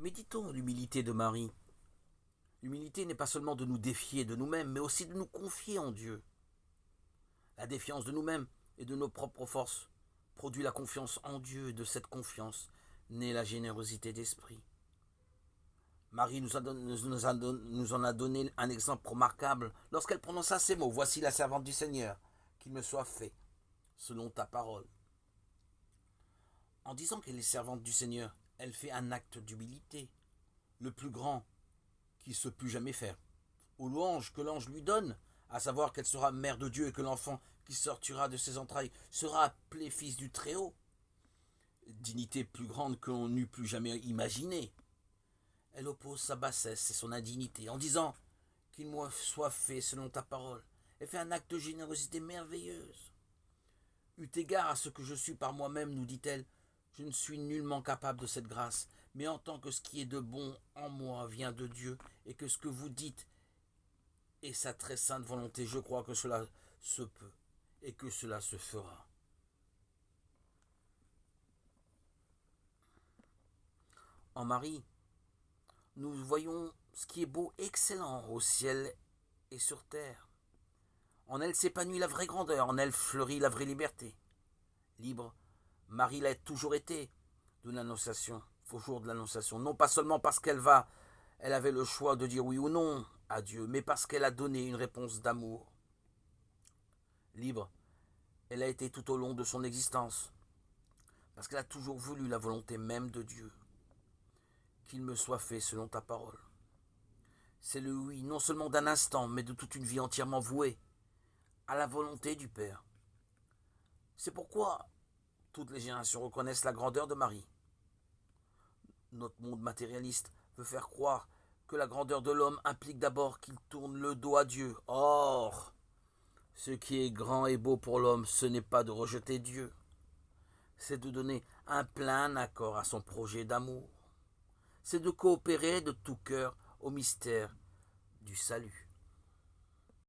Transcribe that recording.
Méditons l'humilité de Marie. L'humilité n'est pas seulement de nous défier de nous-mêmes, mais aussi de nous confier en Dieu. La défiance de nous-mêmes et de nos propres forces produit la confiance en Dieu, et de cette confiance naît la générosité d'esprit. Marie nous en a donné un exemple remarquable lorsqu'elle prononça ces mots: « Voici la servante du Seigneur, qu'il me soit fait selon ta parole. » En disant qu'elle est servante du Seigneur, elle fait un acte d'humilité, le plus grand qu'il se put jamais faire. Aux louanges que l'ange lui donne, à savoir qu'elle sera mère de Dieu et que l'enfant qui sortira de ses entrailles sera appelé fils du Très-Haut. Dignité plus grande que l'on n'eût plus jamais imaginée. Elle oppose sa bassesse et son indignité en disant qu'il me soit fait selon ta parole. Elle fait un acte de générosité merveilleuse. Eu égard à ce que je suis par moi-même, nous dit-elle, je ne suis nullement capable de cette grâce, mais en tant que ce qui est de bon en moi vient de Dieu, et que ce que vous dites est sa très sainte volonté, je crois que cela se peut, et que cela se fera. En Marie, nous voyons ce qui est beau, excellent au ciel et sur terre. En elle s'épanouit la vraie grandeur, en elle fleurit la vraie liberté. Libre, Marie l'a toujours été de l'Annonciation, au jour de l'Annonciation. Non pas seulement parce elle avait le choix de dire oui ou non à Dieu, mais parce qu'elle a donné une réponse d'amour. Libre, elle a été tout au long de son existence, parce qu'elle a toujours voulu la volonté même de Dieu. Qu'il me soit fait selon ta parole. C'est le oui, non seulement d'un instant, mais de toute une vie entièrement vouée à la volonté du Père. C'est pourquoi toutes les générations reconnaissent la grandeur de Marie. Notre monde matérialiste veut faire croire que la grandeur de l'homme implique d'abord qu'il tourne le dos à Dieu. Or, ce qui est grand et beau pour l'homme, ce n'est pas de rejeter Dieu, c'est de donner un plein accord à son projet d'amour. C'est de coopérer de tout cœur au mystère du salut.